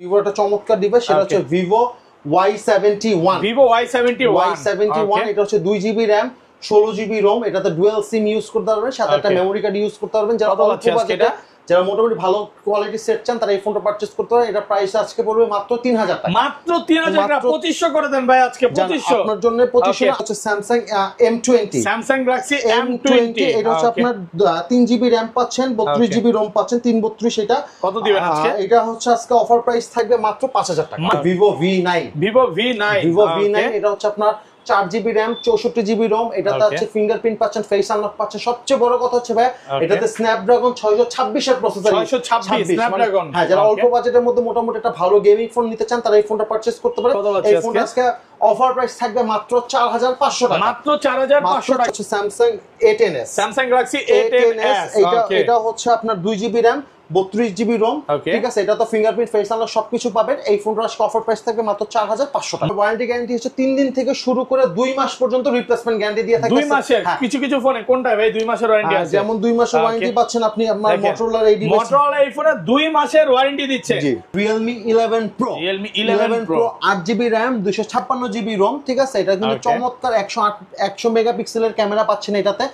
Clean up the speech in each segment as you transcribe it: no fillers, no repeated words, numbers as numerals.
Vivo একটা চমৎকার device, সেটা হচ্ছে ভিভো Y71। ভিভো Y71 এটা হচ্ছে 2GB RAM 16GB ROM। এটাতে ডুয়াল সিম ইউজ করতে পারবেন, সাথে একটা মেমোরি কার্ড ইউজ করতে পারবেন। যারা মোটামুটি ভালো কোয়ালিটি সেট চান তারা এই ফোনটা পারচেজ করতে পারেন। এটা প্রাইস আজকে পড়বে মাত্র 3000 টাকা। মাত্র 3000 টাকা। 2500 করে দেন ভাই আজকে। 2500 আপনার জন্য 2500 হচ্ছে Samsung M20, Samsung Galaxy M20। এটা হচ্ছে আপনার 3GB RAM পাচ্ছেন, 32GB ROM পাচ্ছেন, 332। এটা কত দিবেন আজকে? এটা হচ্ছে আজকে অফার প্রাইস থাকবে মাত্র 5000 টাকা। ভিভো V9 এটা হচ্ছে আপনার 4GB RAM 64GB ROM। এটাতে আছে ফিঙ্গারপ্রিন্ট পাচ্ছেন, ফেস আনলক পাচ্ছেন। সবচেয়ে বড় কথা হচ্ছে ভাই এটাতে স্ন্যাপড্রাগন 626 এর প্রসেসর। 626 স্ন্যাপড্রাগন। হ্যাঁ, যারা অল্প বাজেটের মধ্যে মোটামুটি একটা ভালো গেমিং ফোন নিতে চান তারা এই ফোনটা পারচেজ করতে পারে। এই ফোনটা আজকে অফার প্রাইস থাকবে মাত্র 4500 টাকা। মাত্র 4500 টাকা। Samsung A10s, Samsung Galaxy A10s। এটা হচ্ছে আপনার 2GB RAM 32GB ROM। ঠিক আছে, এটা তো ফিঙ্গারপ্রিন্ট ফেস আনলক সবকিছু পাবেন। এই ফোনটার আজকে অফার প্রাইস থাকবে মাত্র 4500 টাকা। ওয়ারেন্টি গ্যারান্টি হচ্ছে 3 দিন থেকে শুরু করে 2 মাস পর্যন্ত রিপ্লেসমেন্ট গ্যারান্টি দিয়ে থাকে। 2 মাসের কিছু কিছু ফোনে কোনটা ভাই 2 মাসের ওয়ারেন্টি আছে? যেমন 2 মাসের ওয়ারেন্টি পাচ্ছেন আপনি আপনার Motorola এই ফোনে 2 মাসের ওয়ারেন্টি দিচ্ছে। জি, Realme 11 Pro 8GB RAM 256GB ROM। ঠিক আছে, এটা কিন্তু চমৎকার 100 মেগাপিক্সেলের ক্যামেরা পাচ্ছেন এটাতে।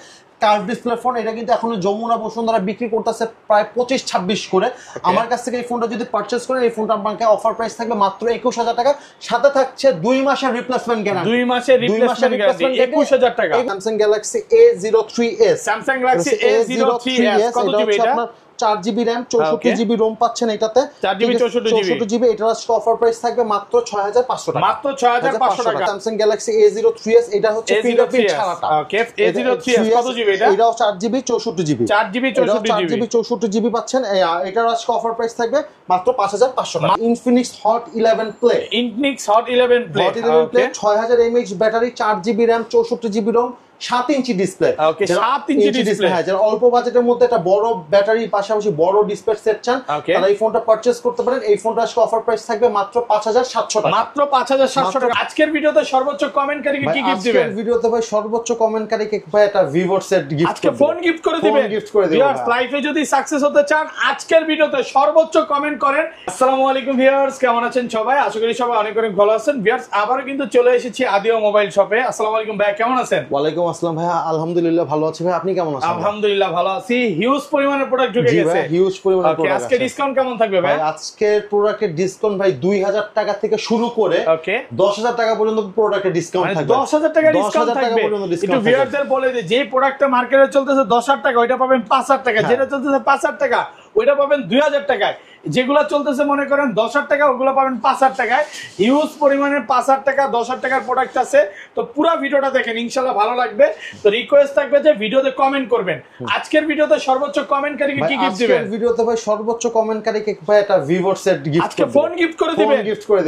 Curve display phone. এটা কিন্তু এখন যমুনা বসুন্ধরা বিক্রি করতেছে প্রায় 25-26 করে। আমার কাছ থেকে এই ফোনটা যদি পারচেজ করেন এই ফোনটা আপনাকে অফার প্রাইস থাকবে মাত্র 21000 টাকা। সাথে থাকছে 2 মাসের রিপ্লেসমেন্ট গ্যারান্টি। 2 মাসের রিপ্লেসমেন্ট গ্যারান্টি 21000 টাকা। Samsung Galaxy A03s, Samsung Galaxy A03s কত জিবি এটা? 4GB RAM 64GB ROM পাচ্ছেন এটাতে। 4GB 64GB। এটার অফার প্রাইস থাকবে মাত্র 6500 টাকা। মাত্র 6500 টাকা। স্যামসাং গ্যালাক্সি A03s এটা হচ্ছে ফিঙ্গারপ্রিন্ট ছাড়াটা। ওকে, A03s কত জিবি এটা? এটাও 4GB 64GB। 4GB 64GB পাচ্ছেন। এটার আজকে অফার প্রাইস থাকবে মাত্র 5500 টাকা। Infinix Hot 11 Play 6000 mAh battery, 4GB RAM 64GB ROM, 7 inch display. ওকে, 7 ইঞ্চি ডিসপ্লে। হ্যাঁ, যারা অল্প বাজেটের মধ্যে একটা বড় ব্যাটারি পাশাপাশি বড় ডিসপ্লে সেট চান তারা এই ফোনটা পারচেজ করতে পারেন। এই ফোনটা আজকে অফার প্রাইস থাকবে মাত্র 5700 টাকা। মাত্র 5700 টাকা। আজকের ভিডিওতে সর্বোচ্চ কমেন্টকারীকে কি গিফট দিবেন? আজকের ভিডিওতে ভাই সর্বোচ্চ কমেন্টকারীকে ভাই একটা ভিভো সেট গিফট আজকে ফোন গিফট করে দিবেন। ভিউয়ার্স, লাইভে যদি সাকসেস হতে চান আজকের ভিডিওতে সর্বোচ্চ কমেন্ট করেন। আসসালামু আলাইকুম ভিউয়ার্স, কেমন আছেন সবাই? আশা করি সবাই অনেক অনেক ভালো আছেন। ভিউয়ার্স, আবারো কিন্তু চলে এসেছি আদিও মোবাইল শপে। আসসালামু আলাইকুম ভাই, কেমন আছেন? ওয়ালাইকুম আসসালাম ভাই, আলহামদুলিল্লাহ ভালো আছি ভাই, আপনি কেমন আছেন? আলহামদুলিল্লাহ ভালো আছি। হিউজ পরিমাণে প্রোডাক্ট ঢুকে গেছে। হিউজ পরিমাণে প্রোডাক্ট। আজকে ডিসকাউন্ট কেমন থাকবে ভাই? আজকের প্রোডাক্টের ডিসকাউন্ট ভাই 2000 টাকা থেকে শুরু করে 10000 টাকা পর্যন্ত প্রোডাক্টের ডিসকাউন্ট থাকবে। 10000 টাকা ডিসকাউন্ট থাকবে। একটু ভিউয়ারদের বলে দিই, যে প্রোডাক্টটা মার্কেটে চলতেছে 10000 টাকা ওইটা পাবেন 5000 টাকা, যেটা চলতেছে 5000 টাকা ওইটা পাবেন 2000 টাকায়, যেগুলো চলতেছে মনে করেন 10000 টাকা ওগুলো পাবেন 5000 টাকায়। হিউজ পরিমাণে 5000 টাকা 10000 টাকার প্রোডাক্ট আছে। তো পুরো ভিডিওটা দেখেন, ইনশাআল্লাহ ভালো লাগবে। তো রিকোয়েস্ট থাকবে যে ভিডিওতে কমেন্ট করবেন। আজকের ভিডিওতে সর্বোচ্চ কমেন্টকারীকে কি গিফট দিবেন? আজকের ভিডিওতে ভাই সর্বোচ্চ কমেন্টকারীকে ভাই একটা ভিভো সেট গিফট আজকে ফোন গিফট করে দিবেন।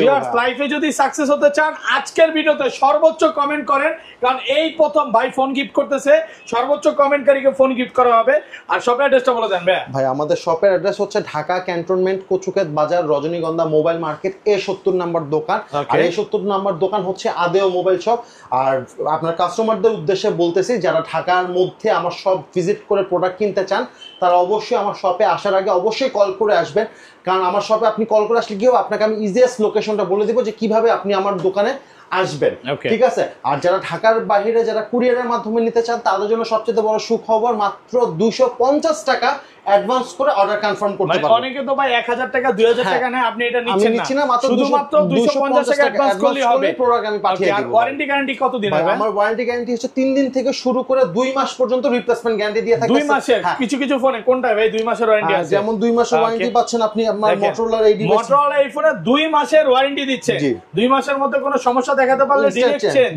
ভিউয়ার্স, লাইভে যদি সাকসেস হতে চান আজকের ভিডিওতে সর্বোচ্চ কমেন্ট করেন, কারণ এই প্রথম ভাই ফোন গিফট করতেছে। সর্বোচ্চ কমেন্টকারীকে ফোন গিফট করা হবে। আর শপের অ্যাড্রেসটা বলে দেন ভাই। ভাই আমাদের শপের অ্যাড্রেস হচ্ছে ঢাকা ক্যান্টনমেন্ট কচুক্ষেত বাজার রজনীগন্ধা মোবাইল মার্কেট A70 নাম্বার দোকান। আর A70 নাম্বার দোকান হচ্ছে আদেও মোবাইল শপ। আর আপনার কাস্টমারদের উদ্দেশ্যে বলতেছি, যারা ঢাকার মধ্যে আমার শপ ভিজিট করে প্রোডাক্ট কিনতে চান তারা অবশ্যই আমার শপে আসার আগে অবশ্যই কল করে আসবেন, কারণ আমার শপে আপনি কল করে আসলে গিয়েও আপনাকে আমি ইজিয়েস্ট লোকেশনটা বলে দিব যে কিভাবে আপনি আমার দোকানে আসবেন। ঠিক আছে, আর যারা ঢাকার বাইরে যারা কুরিয়ারের মাধ্যমে নিতে চান তাদের জন্য সবচেয়ে বড় সুখবর, মাত্র 250 টাকা অ্যাডভান্স করে অর্ডার কনফার্ম করতে পারবেন। অনেকে তো ভাই 1000 টাকা 2000 টাকা নেয়, আপনি এটা নিচ্ছেন না, শুধুমাত্র 250 টাকা অ্যাডভান্স করলেই হবে। প্রোডাক্ট আমি পাঠিয়ে দেব। আর ওয়ারেন্টি গ্যারান্টি কত দিন হবে? আমার ওয়ারেন্টি গ্যারান্টি হচ্ছে 3 দিন থেকে শুরু করে 2 মাস পর্যন্ত রিপ্লেসমেন্ট গ্যারান্টি দিয়ে থাকে। 2 মাসের কিছু কিছু ফোনে কোনটা ভাই 2 মাসের ওয়ারেন্টি আছে? যেমন 2 মাসের ওয়ারেন্টি পাচ্ছেন আপনি আপনার Motorola এই ফোনে 2 মাসের ওয়ারেন্টি দিচ্ছে। 2 মাসের মধ্যে কোনো সমস্যা দেখাতে পারলে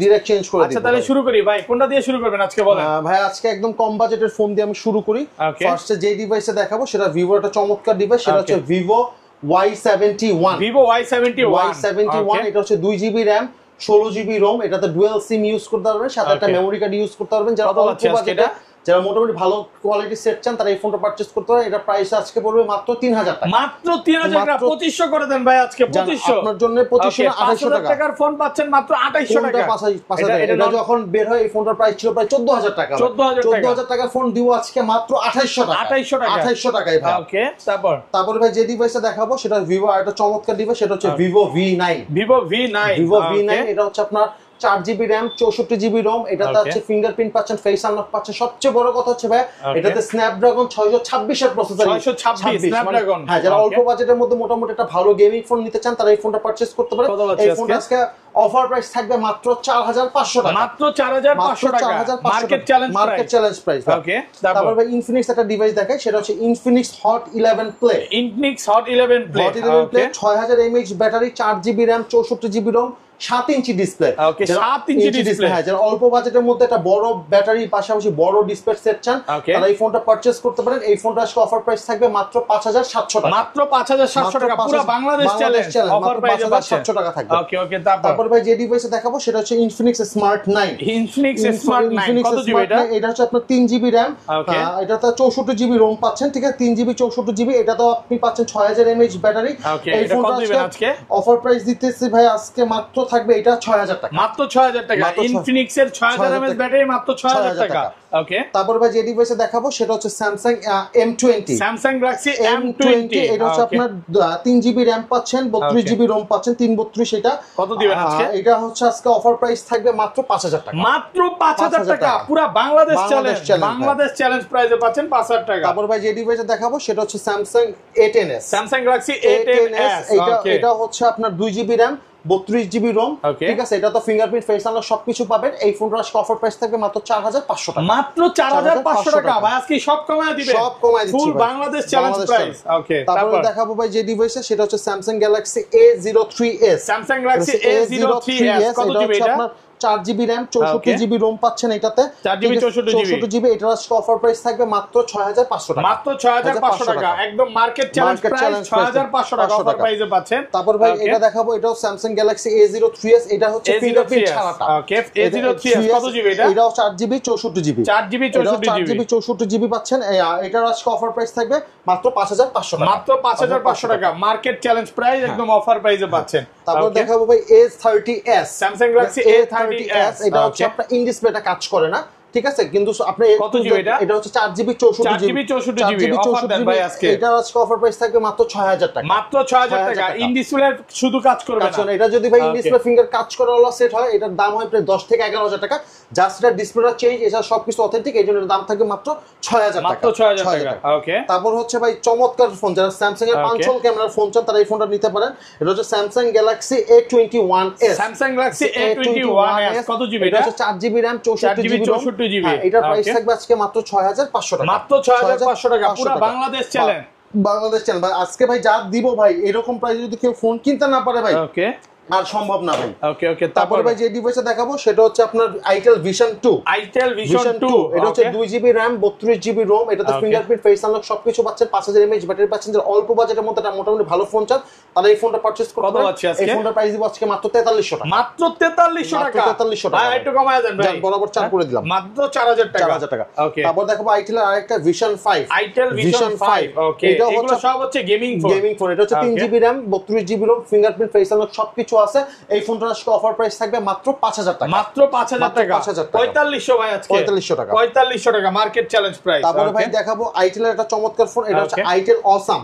ডাইরেক্ট চেঞ্জ করে দিই। আচ্ছা, তাহলে শুরু করি ভাই। কোনটা দিয়ে শুরু করবেন আজকে বলেন? ভাই আজকে একদম কম বাজেটের ফোন দিয়ে আমি শুরু করি। ফার্স্টে যে ডিভাইসে দেখাবো সেটা ভিভো একটা চমৎকার ডিভাইস, সেটা হচ্ছে ভিভো Y71। এটা হচ্ছে 2GB RAM 16GB ROM। এটাতে ডুয়াল সিম ইউজ করতে পারবেন, সাথে একটা মেমোরি কার্ড ইউজ করতে পারবেন। যারা অল্প বাজেটে যারা মোটামুটি ভালো কোয়ালিটি সেট চান তারা এই ফোনটা পারচেজ করতে পারেন। এটা প্রাইস আজকে পড়বে মাত্র 3000 টাকা। মাত্র 3000 টাকা, 2500 করে দেন ভাই আজকে। 2500 আপনার জন্য 2500 না 2800 টাকার ফোন পাচ্ছেন মাত্র 2800 টাকা। 5000 এটা যখন বের হয় এই ফোনটার প্রাইস ছিল প্রায় 14000 টাকা। 14000 টাকার ফোন দিব আজকে মাত্র 2800 টাকা। 2800 টাকায় ভাই। ওকে, তারপর ভাই যে ডিভাইসটা দেখাবো সেটা ভিভো আর একটা চমৎকার ডিভাইস, সেটা হচ্ছে ভিভো V9। ভিভো V9 এটা হচ্ছে আপনার 4GB RAM 64GB ROM, এটাতে আছে ফিঙ্গারপ্রিন্ট পাচ্ছেন, ফেস আনলক পাচ্ছেন। সবচেয়ে বড় কথা হচ্ছে ভাই এটাতে স্ন্যাপড্রাগন 626 এর প্রসেসর। 626 স্ন্যাপড্রাগন। হ্যাঁ, যারা অল্প বাজেটের মধ্যে মোটামুটি একটা ভালো গেমিং ফোন নিতে চান তারা এই ফোনটা পারচেজ করতে পারে। এই ফোনটা আজকে অফার প্রাইস থাকবে মাত্র 4500 টাকা। মাত্র 4500 টাকা মার্কেট চ্যালেঞ্জ প্রাইস। ওকে, তারপর ভাই ইনফিনিক্স একটা ডিভাইস দেখাই, সেটা হচ্ছে Infinix hot 11 play. Infinix hot 11 play 6000 mAh battery, 4GB RAM 64GB ROM, 7 inch display. ওকে, 7 ইঞ্চি ডিসপ্লে। হ্যাঁ, যারা অল্প বাজেটের মধ্যে একটা বড় ব্যাটারি পাশাপাশি বড় ডিসপ্লে সেট চান তারা এই ফোনটা পারচেজ করতে পারেন। এই ফোনটা আজকে অফার প্রাইস থাকবে মাত্র 5700 টাকা। মাত্র 5700 টাকা পুরো বাংলাদেশ চ্যালেঞ্জ অফার প্রাইসে 5700 টাকা থাকবে। ওকে, তারপর ভাই যে ডিভাইসে দেখাবো সেটা হচ্ছে ইনফিনিক্স স্মার্ট 9। ইনফিনিক্স স্মার্ট 9 কত জিবি এটা? এটা হচ্ছে আপনার 3GB RAM, এটাতে 64GB ROM পাচ্ছেন, ঠিক আছে, 3GB 64GB। এটাতে আপনি পাচ্ছেন 6000 mAh ব্যাটারি। এই ফোনটা আজকে অফার প্রাইস দিতেছি ভাই আজকে মাত্র থাকবে এটা 6000 টাকা। মাত্র 6000 টাকা। ইনফিনিক্স এর 6000 mAh ব্যাটারি মাত্র 6000 টাকা। ওকে, তারপর ভাই যে ডিভাইসে দেখাবো সেটা হচ্ছে Samsung M20। Samsung Galaxy M20 এটা হচ্ছে আপনার 3GB RAM পাচ্ছেন, 32GB ROM পাচ্ছেন, 332 এটা কত দিবেন আজকে? এটা হচ্ছে আজকে অফার প্রাইস থাকবে মাত্র 5000 টাকা। মাত্র 5000 টাকা পুরো বাংলাদেশ চ্যালেঞ্জ প্রাইসে পাচ্ছেন 5000 টাকা। তারপর ভাই যে ডিভাইসে দেখাবো সেটা হচ্ছে Samsung A10s। Samsung Galaxy A10s এটা হচ্ছে আপনার 2GB RAM 32GB ROM, ঠিক আছে। এটা তো ফিঙ্গারপ্রিন্ট, ফেস আনলক সবকিছু পাবেন। এই ফোনটার আজকে অফার প্রাইস থাকবে মাত্র 4500 টাকা। মাত্র 4500 টাকা ভাই, আজকে সব কমায় দিবেন, সব কমায় দিচ্ছি ফুল বাংলাদেশ চ্যালেঞ্জ প্রাইস। ওকে, তারপর দেখাবো ভাই যে ডিভাইসে সেটা হচ্ছে Samsung Galaxy A03s। Samsung Galaxy A03s কত জিবি এটা? 4GB RAM 64GB ROM পাচ্ছেন এটাতে, 4GB 64GB। এটার আজকে অফার প্রাইস থাকবে মাত্র 6500 টাকা। মাত্র 6500 টাকা, একদম মার্কেট চ্যালেঞ্জ প্রাইস 6500 টাকা অফার প্রাইসে পাচ্ছেন। তারপর ভাই এটা দেখাবো, এটাও স্যামসাং গ্যালাক্সি A03s। এটা হচ্ছে ফিঙ্গারপ্রিন্ট ছাড়াটা। ওকে, A03s কত জিবি এটা? এটাও 4GB 64GB 4GB পাচ্ছেন। এটার আজকে অফার প্রাইস থাকবে মাত্র 5500 টাকা। মাত্র 5500 টাকা মার্কেট চ্যালেঞ্জ প্রাইস, একদম অফার প্রাইসে পাচ্ছেন। তারপর দেখাবো ভাই A30s। Samsung Galaxy A30s। এটা হচ্ছে আপনার ইন ডিসপ্লেটা কাজ করে না, ঠিক আছে, কিন্তু আপনি কত জিবি এটা? এটা হচ্ছে 4GB 64GB অফার দেন ভাই আজকে। এটা আজকে অফার প্রাইস থাকবে মাত্র 6000 টাকা। মাত্র 6000 টাকা। ইন ডিসপ্লে শুধু কাজ করবে না, এটা যদি ভাই ইন ডিসপ্লে ফিঙ্গার কাজ করা হলো সেট হয়, এটার দাম হয় প্রায় 10 থেকে 11000 টাকা। জাস্ট এটা ডিসপ্লেটা চেঞ্জ, এছাড়া সবকিছু অথেন্টিক, এই জন্য এর দাম থাকবে মাত্র 6000 টাকা। মাত্র 6000 টাকা। ওকে, তারপর হচ্ছে ভাই চমৎকার ফোন, যারা স্যামসাং এর 5 ক্যামেরার ফোন চান তারা এই ফোনটা নিতে পারেন। এটা হচ্ছে Samsung Galaxy A21s। Samsung Galaxy A21s কত জিবি এটা? এটা হচ্ছে 4GB RAM 64GB। এটার প্রাইস থাকবে আজকে মাত্র 6500 টাকা। মাত্র 6500 টাকা পুরো বাংলাদেশ চ্যালেঞ্জ। ভাই আজকে ভাই যা দিব ভাই, এরকম প্রাইসে যদি কেউ ফোন কিনতে না পারে ভাই, ওকে, আর সম্ভব না ভাই। ওকে, তারপরে ভাই যে ডিভাইসে দেখাবো সেটা হচ্ছে আপনার আইটেল ভিশন 2। এটা হচ্ছে 2GB RAM 32GB ROM। এটাতে ফিঙ্গারপ্রিন্ট, ফেস আনলক সবকিছু পাচ্ছেন, 5000 mAh ব্যাটারি পাচ্ছেন। যারা অল্প বাজেটের মধ্যে একটা মোটামুটি ভালো ফোন চান তারা এই ফোনটা পারচেজ করতে পারেন। এই ফোনটার প্রাইস দিব আজকে মাত্র 4300 টাকা। মাত্র 4300 টাকা। 4300 টাকা। ভাই একটু কমায় দেন ভাই, বরাবর 4 করে দিলাম, মাত্র 4000 টাকা। 4000 টাকা। ওকে, তারপর দেখাবো আইটেল এর আরেকটা ভিশন 5। Itel vision 5। ওকে, এগুলো সব হচ্ছে গেমিং ফোন। এটা হচ্ছে 3GB RAM 32GB ROM, fingerprint, face unlock সবকিছু আছে। এই ফোনটার আজকে অফার প্রাইস থাকবে মাত্র 5000 টাকা। মাত্র 5000 টাকা। 4500 ভাই আজকে। 4500 টাকা। 4500 টাকা মার্কেট চ্যালেঞ্জ প্রাইস। তারপরে ভাই দেখাবো আইটেলের একটা চমৎকার ফোন, এটা হচ্ছে আইটেল অসাম।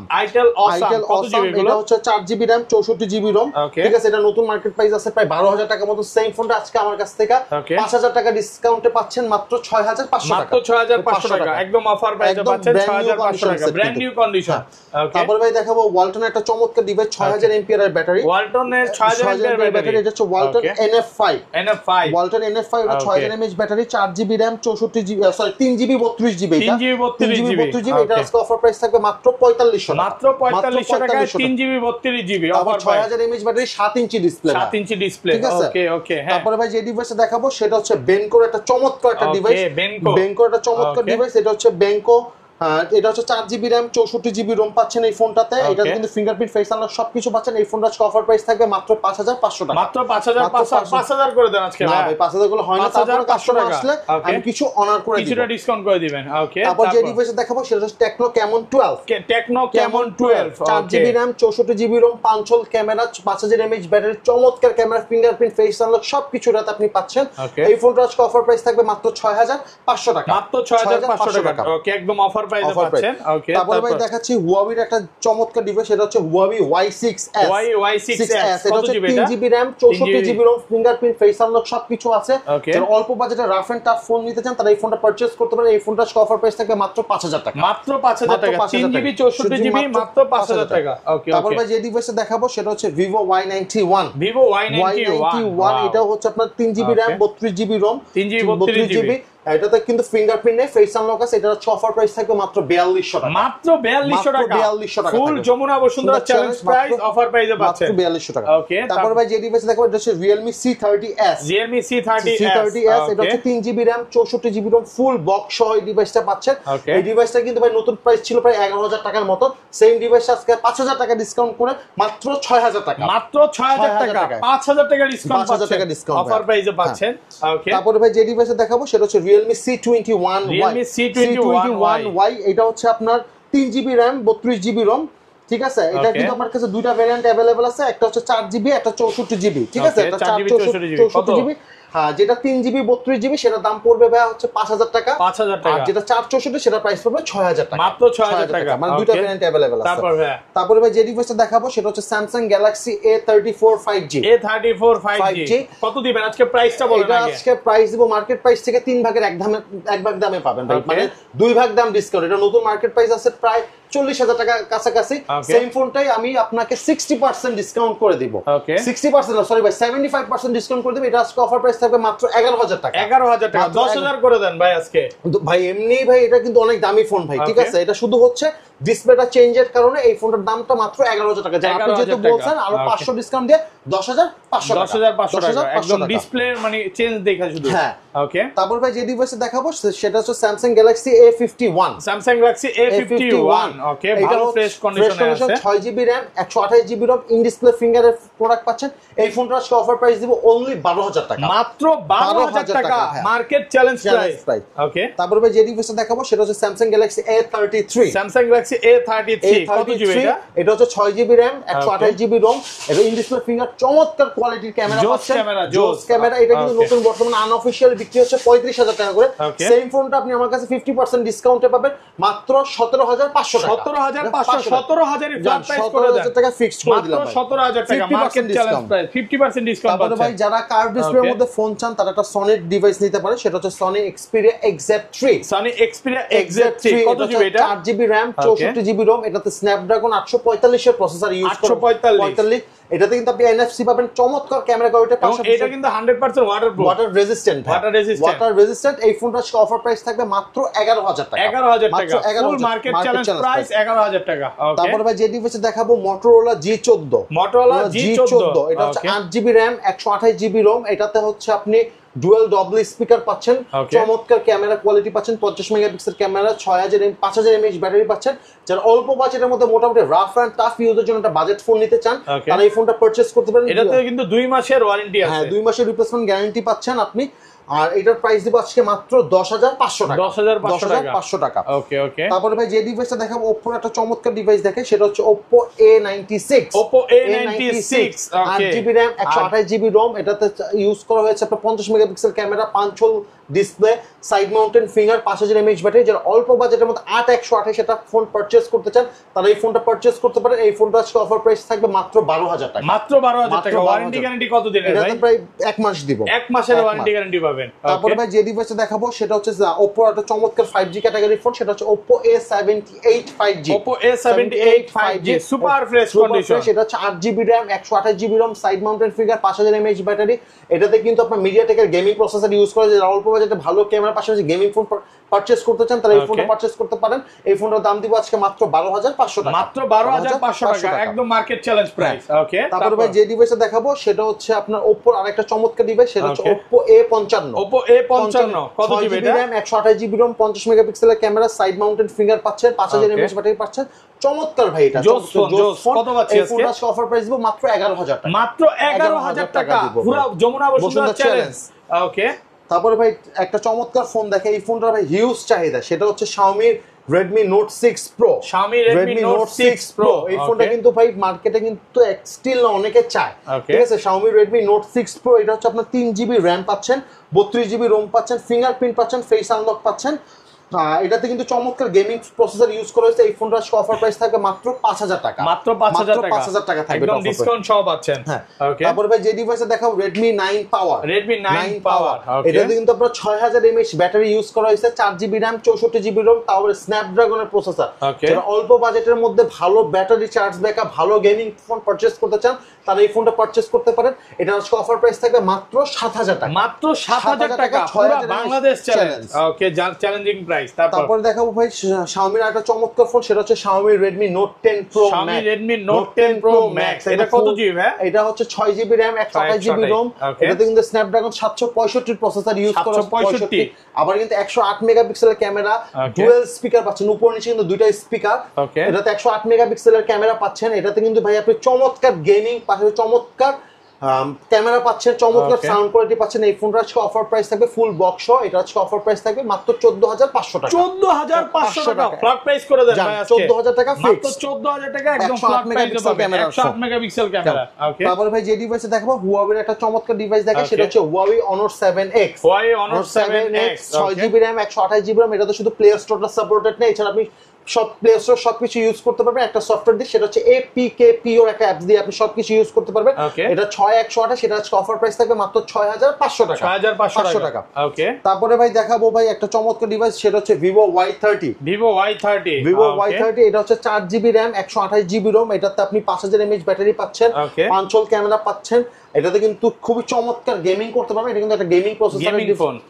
কত জিবি এগুলো? এটা হচ্ছে 4GB RAM 64GB ROM, ঠিক আছে। এটা নতুন মার্কেট প্রাইস আছে প্রায় 12000 টাকা মতো। সেম ফোনটা আজকে আমার কাছ থেকে 5000 টাকা ডিসকাউন্টে পাচ্ছেন মাত্র 6500 টাকা। মাত্র 6500 টাকা, একদম অফার প্রাইসে পাচ্ছেন 6500 টাকা, ব্র্যান্ড নিউ কন্ডিশন। তারপরে ভাই দেখাবো ওয়ালটনের একটা চমৎকার ডিভাইস, 6000 mAh এর ব্যাটারি। ওয়ালটনের 6000 mAh ব্যাটারি, এটা হচ্ছে ওয়ালটন NF5। ওয়ালটন NF5 এটা 6000 mAh battery, 4GB RAM 64GB, sorry 3GB 32GB। 3GB 32GB। এটা আজকে অফার প্রাইস থাকবে মাত্র 4500 টাকা। মাত্র 4500 টাকায় 3GB 32GB offer 6000 mAh battery, 7 inch display. 7 inch display. ওকে, হ্যাঁ। তারপরে ভাই যে ডিভাইসটা দেখাবো সেটা হচ্ছে বেনকোর একটা চমৎকার একটা ডিভাইস। বেনকোর একটা চমৎকার ডিভাইস। এটা হচ্ছে বেনকো এটা হচ্ছে 4GB RAM 64GB ROM পাচ্ছেন এই ফোনটাতে। এটা কিন্তু ফিঙ্গারপ্রিন্ট ফেস আনলক সবকিছু পাচ্ছেন। এই ফোনটার অফার প্রাইস থাকবে মাত্র 5500 টাকা। মাত্র 5000 করে দেন আজকে। না ভাই 5000 গুলো হয় না, তারপরে কাস্টমার আসলে আমি কিছু অনার করে দিব, কিছুটা ডিসকাউন্ট করে দিবেন। ওকে, তারপর যে ডিভাইসে দেখাবো সেটা হচ্ছে techno Camon 12। Techno Camon 12 4GB RAM 64GB ROM 5 whole camera 5000 mAh battery, চমৎকার ক্যামেরা, ফিঙ্গারপ্রিন্ট ফেস আনলক সবকিছু রাতে আপনি পাচ্ছেন। এই ফোনটার আজকে অফার প্রাইস থাকবে মাত্র 6500 টাকা। মাত্র 6500 টাকা। ওকে, একদম অফার প্রাইসে পাচ্ছেন। ওকে, তারপর ভাই দেখাচ্ছি হুয়াওয়ের একটা চমৎকার ডিভাইস, সেটা হচ্ছে হুয়াওয়ে Y6s। এটা হচ্ছে 3GB RAM 64GB ROM, fingerprint face unlock সবকিছু আছে। যারা অল্প বাজেটে রাফ এন্ড টাফ ফোন নিতে চান তারা এই ফোনটা পারচেজ করতে পারেন। এই ফোনটার অফার প্রাইস থাকবে মাত্র 5000 টাকা। মাত্র 5000 টাকা, 3GB 64GB মাত্র 5000 টাকা। ওকে, তারপর ভাই যে ডিভাইসে দেখাবো সেটা হচ্ছে Vivo Y91। Vivo Y91 এটা হচ্ছে আপনার 3GB RAM 32GB ROM 3GB 32GB। এটাতে কিন্তু ফিঙ্গারপ্রিন্ট নেই, ফেস আনলক আছে। এটার অফার প্রাইস থাকবে মাত্র 4200 টাকা। মাত্র 4200 টাকা। 4200 টাকা ফুল Jamuna Bashundhara challenge price offer প্রাইসে পাচ্ছেন মাত্র 4200 টাকা। ওকে, তারপর ভাই যে ডিভাইস দেখাবো এটা হচ্ছে Realme C30s। Realme C30s এটা হচ্ছে 3GB RAM 64GB ROM full box সহ এই ডিভাইসটা পাচ্ছেন। এই ডিভাইসটা কিন্তু ভাই নতুন প্রাইস ছিল প্রায় 11000 টাকার মতো। সেম ডিভাইস আজকে 5000 টাকা ডিসকাউন্ট করে মাত্র 6000 টাকা। মাত্র 6000 টাকা, 5000 টাকা ডিসকাউন্ট পাচ্ছেন, 5000 টাকা ডিসকাউন্ট অফার প্রাইসে পাচ্ছেন। ওকে, তারপর ভাই যে ডিভাইসে দেখাবো সেটা হচ্ছে Realme C21Y। এটা হচ্ছে আপনার 3GB RAM 32GB ROM। ঠিক আছে, এটা কিন্তু আমার কাছে দুইটা ভেরিয়েন্ট अवेलेबल আছে, একটা হচ্ছে 4GB, একটা 64GB। ঠিক আছে, এটা 64GB। হ্যাঁ, যেটা 3GB 32GB সেটার দাম পড়বে ভাই হচ্ছে 5000 টাকা। 5000 টাকা। আর যেটা 464 সেটা প্রাইস পড়বে 6000 টাকা। মাত্র 6000 টাকা, মানে দুইটা ভেরিয়েন্ট अवेलेबल আছে। তারপর ভাই যে ডিভাইসটা দেখাবো সেটা হচ্ছে Samsung Galaxy A34 5G। A34 5G কত দিবেন আজকে? প্রাইসটা বলেন আগে। আজকে প্রাইস দিব মার্কেট প্রাইস থেকে 3 ভাগের এক ভাগ দামে পাবেন ভাই, মানে 2 ভাগ দাম ডিসকাউন্ট। এটা নতুন মার্কেট প্রাইস আছে প্রায় 40000 টাকা কাছাকাছি। সেম ফোনটাই আমি আপনাকে 60% ডিসকাউন্ট করে দিব। 60% না, সরি ভাই 75% ডিসকাউন্ট করে দিব। এটা আজকে অফার প্রাইস থাকবে মাত্র 11000 টাকা। 11000 টাকা, 10000 করে দেন ভাই আজকে। ভাই এমনি ভাই এটা কিন্তু অনেক দামি ফোন ভাই। ঠিক আছে, এটা শুধু হচ্ছে ডিসপ্লেটা চেঞ্জের কারণে এই ফোনটার দামটা মাত্র 11000 টাকা। আপনি যেহেতু বলছেন আরো 500 ডিসকাউন্ট দিয়ে 10500 টাকা। 10500 টাকা একদম ডিসপ্লে মানে চেঞ্জ দেখা শুধু। হ্যাঁ, ওকে। তারপর ভাই যে ডিভাইসে দেখাবো সেটা হচ্ছে Samsung Galaxy A51। Samsung Galaxy A51 ওকে, ভালো ফ্রেশ কন্ডিশনে আছে। 6GB RAM 128GB ROM in display ফিঙ্গারের প্রোডাক্ট পাচ্ছেন। এই ফোনটার আজকে অফার প্রাইস দিব অনলি 12000 টাকা। মাত্র 12000 টাকা মার্কেট চ্যালেঞ্জ প্রাইস। ওকে, তারপর ভাই যে ডিভাইসে দেখাবো সেটা হচ্ছে Samsung Galaxy A33। Samsung Galaxy A33 কত জিবি এটা? এটা হচ্ছে 6GB RAM 128GB ROM। এটা ইন ডিসপ্লে ফিঙ্গার, চমৎকার কোয়ালিটির ক্যামেরা পাচ্ছেন। জোস ক্যামেরা। এটা কিন্তু নতুন বর্তমানে আনঅফিশিয়াল বিক্রি হচ্ছে 35000 টাকা করে। সেম ফোনটা আপনি আমার কাছে 50% ডিসকাউন্টে পাবেন মাত্র 17500 টাকা। 17500 17000 এর ফ্ল্যাট প্রাইস করে দেন। 17000 টাকা ফিক্সড করে দিলাম ভাই। 17000 টাকা মার্কেট চ্যালেঞ্জ প্রাইস, 50% ডিসকাউন্ট পাচ্ছেন। তারপরে ভাই যারা কার্ভ ডিসপ্লের মধ্যে ফোন চান তারা একটা সনি ডিভাইস নিতে পারে, সেটা হচ্ছে Sony Xperia XZ3। Sony Xperia XZ3 কত জিবি এটা? 8GB RAM 64GB ROM। এটাতে Snapdragon 845 এর প্রসেসর ইউজ করে। 845। এটাতে কিন্তু আপনি NFC পাবেন, চমৎকার ক্যামেরা কোয়ালিটি পাশাপাশি এটা কিন্তু 100% ওয়াটারপ্রুফ, ওয়াটার রেজিস্ট্যান্ট। এই ফোনটার অফার প্রাইস থাকবে মাত্র 11000 টাকা। 11000 টাকা ফুল মার্কেট চ্যালেঞ্জ প্রাইস 11000 টাকা। ওকে, তারপর ভাই যে ডিভাইসে দেখাবো Motorola G14। এটা হচ্ছে 8GB RAM 128GB ROM। এটাতে হচ্ছে আপনি ডুয়াল ডবল স্পিকার পাচ্ছেন, চমৎকার ক্যামেরা কোয়ালিটি পাচ্ছেন, 50 মেগাপিক্সেল ক্যামেরা, 5000 mAh ব্যাটারি পাচ্ছেন। যারা অল্প বাজেটের মধ্যে মোটামুটি রাফ এন্ড টাফ ইউজের জন্য একটা বাজেট ফোন নিতে চান তারা এই ফোনটা পারচেজ করতে পারেন। এটাতে কিন্তু 2 মাসের ওয়ারেন্টি আছে। হ্যাঁ, 2 মাসের রিপ্লেসমেন্ট গ্যারান্টি পাচ্ছেন আপনি। আর এটার প্রাইস দিব আজকে মাত্র 10500 টাকা। 10500 টাকা। ওকে ওকে। তারপরে ভাই যে ডিভাইসটা দেখাবো Oppo একটা চমৎকার ডিভাইস দেখে, সেটা হচ্ছে Oppo A96। Oppo A96 ওকে, 8GB RAM 128GB ROM। এটাতে ইউজ করা হয়েছে আপনার 50 megapixel camera, 5 whole display, side mountain finger, 5000 mAh battery. যারা অল্প বাজেটের মধ্যে 8128 এটা ফোন পারচেজ করতে চান তারা এই ফোনটা পারচেজ করতে পারেন। এই ফোনটা আজকে অফার প্রাইস থাকবে মাত্র 12000 টাকা। মাত্র 12000 টাকা। ওয়ারেন্টি গ্যারান্টি কত দিনের ভাই? এটাতে প্রায় 1 মাস দিব। 1 মাসের ওয়ারেন্টি গ্যারান্টি পাবেন। তারপরে ভাই যে ডিভাইসটা দেখাবো সেটা হচ্ছে Oppo একটা চমৎকার 5G ক্যাটাগরি ফোন, সেটা হচ্ছে Oppo A78 5G। Oppo A78 5G super fresh condition. সেটা হচ্ছে 8GB RAM 128GB ROM, side mountain finger, 5000 mAh battery. এটাতে কিন্তু আপনার MediaTek এর গেমিং প্রসেসর ইউজ করে। যারা অল্প বাজেটে ভালো ক্যামেরা পাশাপাশি গেমিং ফোন পারচেজ করতে চান তারা এই ফোনটা পারচেজ করতে পারেন। এই ফোনটার দাম দিব আজকে মাত্র 12,500 টাকা, মাত্র 12,500 টাকা, একদম মার্কেট চ্যালেঞ্জ প্রাইস। ওকে, তারপর ভাই যে ডিভাইসটা দেখাবো সেটা হচ্ছে আপনার Oppo আরেকটা চমৎকার ডিভাইস, সেটা হচ্ছে Oppo A55। Oppo A55 কত জিবি এটা? RAM 128GB ROM 50 মেগাপিক্সেলের ক্যামেরা, সাইড মাউন্টেড ফিঙ্গার পাচ্ছেন, 5000 mAh ব্যাটারি পাচ্ছেন। চমৎকার ভাই এটা, জোস ফোন। কত পাচ্ছি আজকে? এই ফোনটা আজকে অফার প্রাইস দিব মাত্র 11,000 টাকা, মাত্র 11,000 টাকা, পুরো যমুনা বসুন্ধরা চ্যালেঞ্জ। ওকে, তারপরে ভাই একটা চমৎকার ফোন দেখে, এই ফোনটার ভাই হিউজ চাহিদা, সেটা হচ্ছে Xiaomi Redmi Note 6 Pro। Xiaomi Redmi Note 6 Pro এই ফোনটা কিন্তু ভাই মার্কেটে কিন্তু স্টিল অনেকে চায়, ঠিক আছে। Xiaomi Redmi Note 6 Pro এটা হচ্ছে আপনার 3GB RAM পাচ্ছেন, 32GB ROM পাচ্ছেন, ফিঙ্গারপ্রিন্ট পাচ্ছেন, ফেস আনলক পাচ্ছেন। এটাতে কিন্তু চমৎকার গেমিং প্রসেসর ইউজ করা হয়েছে। এই ফোনটার অফার প্রাইস থাকবে মাত্র 5,000 টাকা, মাত্র 5,000 টাকা থাকবে, একদম ডিসকাউন্ট সহ পাচ্ছেন। হ্যাঁ, ওকে। তারপর ভাই যে ডিভাইসে দেখাবো Redmi 9 Power। Redmi 9 Power এটাতে কিন্তু আপনার 6000 mAh ব্যাটারি ইউজ করা হয়েছে, 4GB RAM 64GB ROM, তাও স্ন্যাপড্রাগনের প্রসেসর। যারা অল্প বাজেটের মধ্যে ভালো ব্যাটারি চার্জ ব্যাকআপ, ভালো গেমিং ফোন পারচেজ করতে চান তারা এই ফোনটা পারচেজ করতে পারেন। এটা আজকে অফার প্রাইস থাকবে মাত্র 7,000 টাকা, মাত্র 7,000 টাকা, পুরো বাংলাদেশ চ্যালেঞ্জ। ওকে, চ্যালেঞ্জিং প্রাইস। তারপর দেখাবো ভাই Xiaomi এর একটা চমৎকার ফোন, সেটা হচ্ছে Xiaomi Redmi Note 10 Pro Max। Xiaomi Redmi Note 10 Pro Max, এটা কত জিবি ভাই? এটা হচ্ছে 6GB RAM 128GB ROM। এটাতে কিন্তু Snapdragon 765 প্রসেসর ইউজ করা, 765। আবার কিন্তু 108 মেগাপিক্সেলের ক্যামেরা, ডুয়াল স্পিকার পাচ্ছেন, উপর নিচে কিন্তু দুইটা স্পিকার। এটাতে 108 মেগাপিক্সেলের ক্যামেরা পাচ্ছেন। এটাতে কিন্তু ভাই আপনি চমৎকার গেমিং পাশাপাশি চমৎকার ক্যামেরা পাচ্ছেন, চমৎকার সাউন্ড কোয়ালিটি পাচ্ছেন। এই ফোনটা আজকে অফার প্রাইস থাকবে ফুল বক্স সহ, এটা আজকে অফার প্রাইস থাকবে মাত্র 14,500 টাকা, 14,500 টাকা ফ্ল্যাট প্রাইস করে দেন ভাই আজকে। 14,000 টাকা ফিক্স, মাত্র 14,000 টাকা একদম ফ্ল্যাট প্রাইসে পাবেন, 108 মেগাপিক্সেল ক্যামেরা। ওকে, তারপর ভাই যে ডিভাইসে দেখাবো Huawei এর একটা চমৎকার ডিভাইস দেখা, সেটা হচ্ছে Huawei Honor 7X। Huawei Honor 7X 6GB RAM 128GB ROM। এটা তো শুধু প্লে স্টোরটা সাপোর্টেড না, এছাড়া আপনি সব প্লে স্টোর সবকিছু ইউজ করতে পারবেন। একটা সফটওয়্যার দিয়ে, সেটা হচ্ছে APKPO একটা অ্যাপ দিয়ে আপনি সবকিছু ইউজ করতে পারবেন। এটা 6128, সেটা আজকে অফার প্রাইস থাকবে মাত্র 6,500 টাকা, 6,500 টাকা। ওকে, তারপরে ভাই দেখাবো ভাই একটা চমৎকার ডিভাইস, সেটা হচ্ছে Vivo Y30। Vivo Y30 এটা হচ্ছে 4GB RAM 128GB ROM। এটাতে আপনি 5000 mAh ব্যাটারি পাচ্ছেন, পাঁচল ক্যামেরা পাচ্ছেন। এটাতে কিন্তু খুবই চমৎকার গেমিং করতে পারবেন। এটা কিন্তু একটা গেমিং প্রসেসর,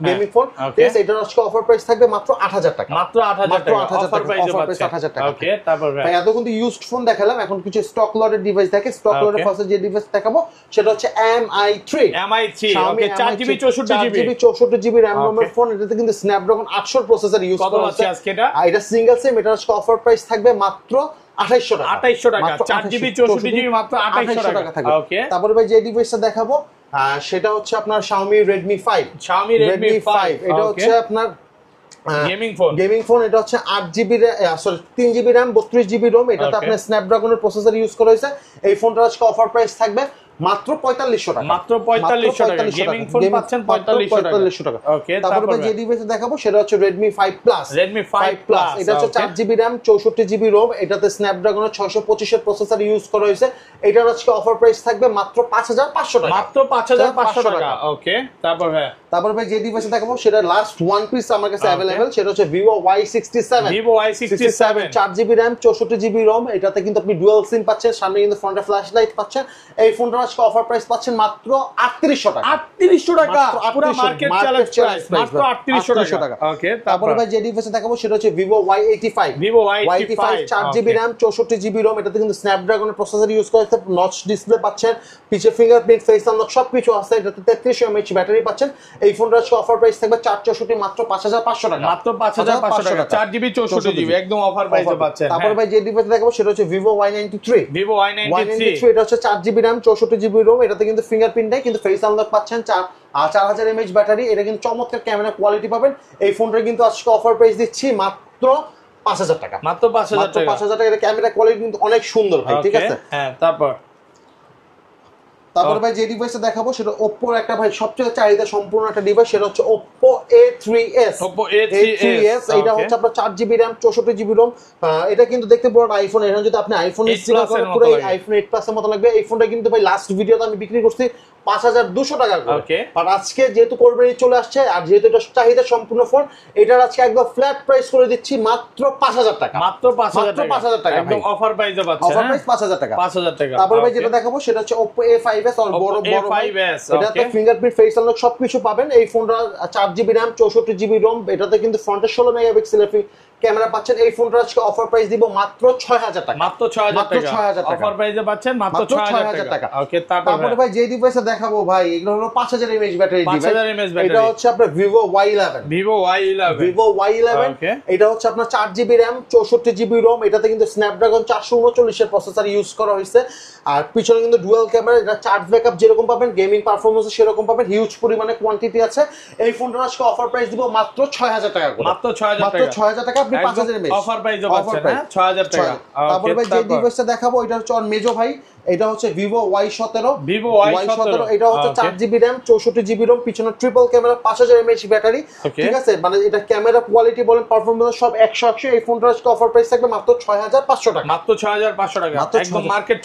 গেমিং ফোন। ঠিক আছে, এটার আজকে অফার প্রাইস থাকবে মাত্র 8,000 টাকা, মাত্র 8,000 টাকা অফার প্রাইসে পাচ্ছেন। 8,000 টাকা। ওকে, তারপর ভাই এত কিন্তু ইউজড ফোন দেখালাম, এখন কিছু স্টক লটের ডিভাইস দেখে। স্টক লটের ফার্স্টে যে ডিভাইস দেখাবো সেটা হচ্ছে MI3। ওকে, 4GB 64GB RAM রোমের ফোন। এটাতে কিন্তু স্ন্যাপড্রাগন 800 প্রসেসর ইউজ করা হচ্ছে আজকে। এটা সিঙ্গেল সিম। এটার আজকে অফার প্রাইস থাকবে মাত্র 2,800 টাকা, 2,800 টাকা, 4GB 64GB মাত্র 2,800 টাকা থাকবে। ওকে, তারপরে ভাই যে ডিভাইসটা দেখাবো সেটা হচ্ছে আপনার Xiaomi Redmi 5। Redmi 5 এটা হচ্ছে আপনার গেমিং ফোন। এটা হচ্ছে 8GB sorry 3GB RAM 32GB ROM। এটাতে আপনার স্ন্যাপড্রাগনের প্রসেসর ইউজ করা হয়েছে। এই ফোনটার আজকে অফার প্রাইস থাকবে মাত্র 4,500 টাকা, মাত্র 4,500 টাকা গেমিং ফোন পাচ্ছেন 4,500 টাকা। ওকে, তারপরে যে ডিভাইস দেখাবো সেটা হচ্ছে Redmi 5 Plus। এটা হচ্ছে 4GB RAM 64GB ROM। এটাতে স্ন্যাপড্রাগনের 625 এর প্রসেসর ইউজ করা হয়েছে। এটার আজকে অফার প্রাইস থাকবে মাত্র 5,500 টাকা, মাত্র 5,500 টাকা। ওকে, তারপর ভাই যে ডিভাইস দেখাবো সেটা লাস্ট ওয়ান পিস আমার কাছে अवेलेबल, সেটা হচ্ছে Vivo Y67। 4GB RAM 64GB ROM। এটাতে কিন্তু আপনি ডুয়াল সিম পাচ্ছেন, সামনে কিন্তু ফ্রন্টে ফ্ল্যাশ লাইট পাচ্ছেন। এই ফোনটা আজকে অফার প্রাইস পাচ্ছেন মাত্র 3,800 টাকা, 3,800 টাকা, পুরো মার্কেট চ্যালেঞ্জ প্রাইস মাত্র 3,800 টাকা। ওকে, তারপর ভাই যে ডিভাইস দেখাবো সেটা হচ্ছে Vivo Y85। 4GB RAM 64GB ROM। এটাতে কিন্তু স্ন্যাপড্রাগনের প্রসেসর ইউজ করা হয়েছে, নচ ডিসপ্লে পাচ্ছেন, পিছে ফিঙ্গারপ্রিন্ট, ফেস আনলক সবকিছু আছে। এটাতে 3300 mAh ব্যাটারি পাচ্ছেন। এই ফোনটার আজকে অফার প্রাইস থাকবে 464 মাত্র 5,500 টাকা, মাত্র 5,500 টাকা, 4GB 64GB একদম অফার প্রাইসে পাচ্ছেন। তারপর ভাই যে ডিভাইস দেখাবো সেটা হচ্ছে Vivo Y93। এটা হচ্ছে 4GB RAM 64GB ROM। এটাতে কিন্তু ফিঙ্গারপ্রিন্ট নেই, কিন্তু ফেস আনলক পাচ্ছেন, 4000 mAh ব্যাটারি। এটা কিন্তু চমৎকার ক্যামেরা কোয়ালিটি পাবেন। এই ফোনটা কিন্তু আজকে অফার প্রাইস দিচ্ছি মাত্র 5,000 টাকা, মাত্র 5,000 টাকা। 5,000 টাকা। এটা ক্যামেরা কোয়ালিটি কিন্তু অনেক সুন্দর ভাই, ঠিক আছে। হ্যাঁ, তারপর ভাই যে ডিভাইসটা দেখাবো সেটা Oppo এর একটা ভাই সবচেয়ে চাহিদা সম্পূর্ণ একটা ডিভাইস, সেটা হচ্ছে Oppo A3s। এটা হচ্ছে আপনার 4GB RAM 64GB ROM। এটা কিন্তু দেখতে বড় আইফোন। এখন যদি আপনি আইফোন পুরো আইফোন 8 প্লাস এর মতো লাগবে। এই ফোনটা কিন্তু ভাই লাস্ট ভিডিওতে আমি বিক্রি করছি 5,200 টাকা করে। আর আজকে যেহেতু কোরবানি চলে আসছে আর যেহেতু এটা চাহিদা সম্পূর্ণ ফোন, এটার আজকে একদম ফ্ল্যাট প্রাইস করে দিচ্ছি মাত্র 5,000 টাকা, মাত্র 5,000 টাকা, একদম অফার প্রাইসে পাচ্ছেন। অফার প্রাইস 5,000 টাকা, 5,000 টাকা। তারপর ভাই যেটা দেখাবো সেটা হচ্ছে Oppo A5s। A5s আর বড় বড় A5s এটাতে ফিঙ্গারপ্রিন্ট ফেস আনলক সবকিছু পাবেন। এই ফোনটা 4GB RAM 64GB ROM, এটাতে কিন্তু ফ্রন্টে 16 মেগাপিক্সেলের ক্যামেরা পাচ্ছেন। এই ফোনটা আজকে অফার প্রাইস দিব মাত্র 6000 টাকা, মাত্র 6000 টাকা অফার প্রাইসে পাচ্ছেন, মাত্র 6000 টাকা। ওকে, তারপরে ভাই যে ডিভাইসে দেখাবো ভাই এগুলো হলো 5000 mAh battery device. 5000 mAh battery, এটা হচ্ছে আপনার Vivo Y11, Vivo Y11 এটা হচ্ছে আপনার 4GB RAM 64GB ROM, এটাতে কিন্তু Snapdragon 439 এর প্রসেসর ইউজ করা হয়েছে। আর পিছনে কিন্তু ডুয়াল ক্যামেরা, এটা চার্জ ব্যাকআপ যেরকম পাবেন গেমিং পারফরম্যান্স সেরকম পাবেন, হিউজ পরিমাণে কোয়ান্টিটি আছে। এই ফোনটার আজকে অফার প্রাইস দিব মাত্র 6000 টাকা করে, মাত্র 6000 টাকা আপনি 5000 mAh অফার প্রাইসে পাচ্ছেন, হ্যাঁ 6000 টাকা। তারপরে ভাই যে ডিভাইসটা দেখাবো এটা হচ্ছে আর মেজো ভাই, এটা হচ্ছে Vivo Y17, এটা হচ্ছে 4GB RAM 64GB ROM, পিছনে ট্রিপল ক্যামেরা 5000 mAh ব্যাটারি, ঠিক আছে? মানে এটা ক্যামেরা কোয়ালিটি বলেন পারফরম্যান্স সব 100। এই ফোনটার আজকে অফার প্রাইস থাকবে মাত্র 6500 টাকা, মাত্র 6500 টাকা, একদম মার্কেট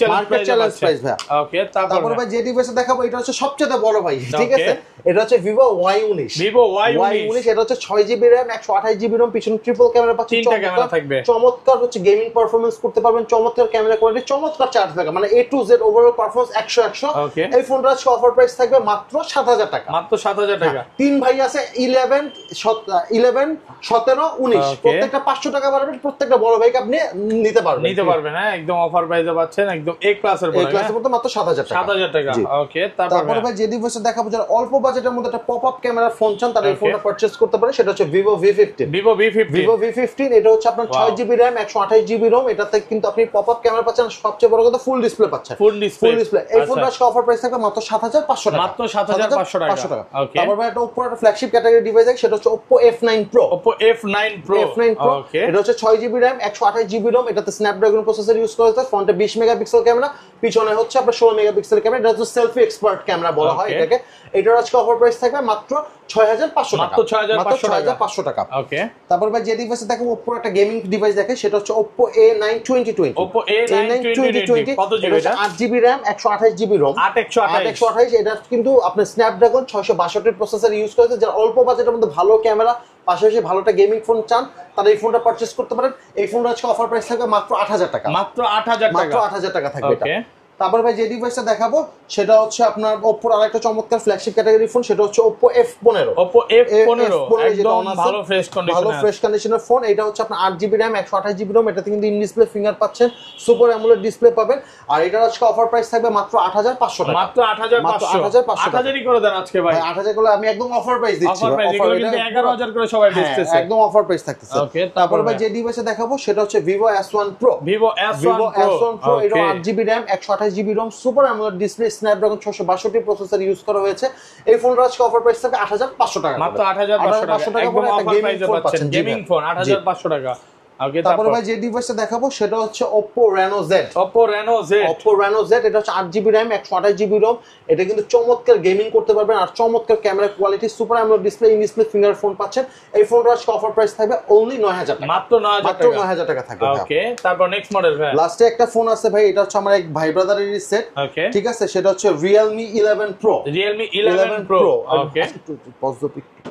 চ্যালেঞ্জ প্রাইস ভাই। ওকে, তারপর ভাই যে ডিভাইসে দেখাবো এটা হচ্ছে সবচেয়ে বড় ভাই, ঠিক আছে? এটা হচ্ছে Vivo Y19, এটা হচ্ছে 6GB RAM 128GB ROM, পিছনে ট্রিপল ক্যামেরা পাচ্ছেন, তিনটা ক্যামেরা থাকবে, চমৎকার হচ্ছে গেমিং পারফরম্যান্স করতে পারবেন, চমৎকার ক্যামেরা কোয়ালিটি, চমৎকার চার্জ ব্যাকআপ, মানে A to Z overall performance 100। এই ফোনটার আজকে অফার প্রাইস থাকবে মাত্র 7000 টাকা, মাত্র 7000 টাকা। তিন ভাই আছে 11, 17, 19, প্রত্যেকটা 500 টাকা বাড়বে, প্রত্যেকটা বড় ভাইকে আপনি নিতে পারবেন, হ্যাঁ একদম অফার প্রাইসে পাচ্ছেন, একদম A ক্লাসের মধ্যে মাত্র 7000 টাকা। ওকে, তারপর ভাই যে ডিভাইসে দেখাবো যারা অল্প বাজেটের মধ্যে একটা পপআপ ক্যামেরা ফোন চান তারা এই ফোনটা পারচেজ করতে পারে, সেটা হচ্ছে Vivo V15, এটা হচ্ছে আপনার 6GB RAM 128GB ROM, এটাতে কিন্তু আপনি পপআপ ক্যামেরা পাচ্ছেন, সবচেয়ে বড় কথা ফুল ডিসপ্লে পাচ্ছেন, ফুল ডিসপ্লে। এই ফোনটার অফার প্রাইস থাকবে মাত্র 7500 টাকা, মাত্র 7500 টাকা। তারপর ভাই একটা Oppo একটা ফ্ল্যাগশিপ ক্যাটাগরি ডিভাইস আছে, সেটা হচ্ছে Oppo F9 Pro, এটা হচ্ছে 6GB RAM 128GB ROM, এটাতে Snapdragon প্রসেসর ইউজ করা হয়েছে, ফ্রন্টে 20 মেগাপিক্সেল ক্যামেরা, পিছনে হচ্ছে আপনার 16 মেগাপিক্সেল ক্যামেরা, এটা হচ্ছে সেলফি এক্সপার্ট ক্যামেরা বলা হয় এটাকে। এটার আজকে অফার প্রাইস থাকবে মাত্র 6500 টাকা, মাত্র 6500 টাকা। ওকে, তারপর ভাই যে ডিভাইসে দেখো Oppo একটা গেমিং ডিভাইস দেখে, সেটা হচ্ছে Oppo A9 2020, কত জিবি এটা? 8GB RAM 128GB ROM, 828, এটা কিন্তু আপনার Snapdragon 662 প্রসেসর ইউজ করেছে। যারা অল্প বাজেটের মধ্যে ভালো ক্যামেরা পাশাপাশি ভালো একটা গেমিং ফোন চান তারা এই ফোনটা পারচেজ করতে পারেন। এই ফোনটা আজকে অফার প্রাইস থাকবে মাত্র 8000 টাকা, মাত্র 8000 টাকা থাকবে এটা। তারপর ভাই যে ডিভাইসটা দেখাবো সেটা হচ্ছে আপনার Oppo আরেকটা চমৎকার ফ্ল্যাগশিপ ক্যাটাগরি ফোন, সেটা হচ্ছে Oppo F15, একদম ভালো ফ্রেশ কন্ডিশনের ফোন। এটা হচ্ছে আপনার 8GB RAM 128GB ROM, এটাতে কিন্তু ইন ডিসপ্লে ফিঙ্গার পাচ্ছেন, সুপার অ্যামোলেড ডিসপ্লে পাবেন। আর এটার আজকে অফার প্রাইস থাকবে মাত্র 8500 টাকা, মাত্র 8500 8000ই করে দেন আজকে ভাই, 8000 করে আমি একদম অফার প্রাইস দিচ্ছি, অফার প্রাইস এগুলো কিন্তু 11000 করে সবাই বেচতেছে, একদম অফার প্রাইস থাকতেছে। ওকে, তারপর ভাই যে ডিভাইসে দেখাবো সেটা হচ্ছে Vivo S1 Pro, এটা 8GB RAM 128GB ROM, super AMOLED display, Snapdragon 662 processor use করা হয়েছে। এই ফোনটার আজকে অফার প্রাইস থাকবে 8500 টাকা, মাত্র 8500 টাকা, একদম অফার প্রাইসে পাচ্ছেন গেমিং ফোন 8500 টাকা। ওকে, তারপর ভাই যে ডিভাইসটা দেখাবো সেটা হচ্ছে Oppo Reno Z, এটা হচ্ছে 8GB RAM 128GB ROM, এটা কিন্তু চমৎকার গেমিং করতে পারবেন আর চমৎকার camera quality, super AMOLED display, in display finger phone পাচ্ছেন। এই ফোনটার আজকে অফার প্রাইস থাকবে only 9000 টাকা, মাত্র 9000 টাকা থাকবে। ওকে, তারপর নেক্সট মডেল ভাই, লাস্টে একটা ফোন আছে ভাই, এটা হচ্ছে আমার এক ভাই ব্রাদারেরই সেট, ঠিক আছে? সেটা হচ্ছে Realme 11 Pro, Realme 11 Pro। ওকে,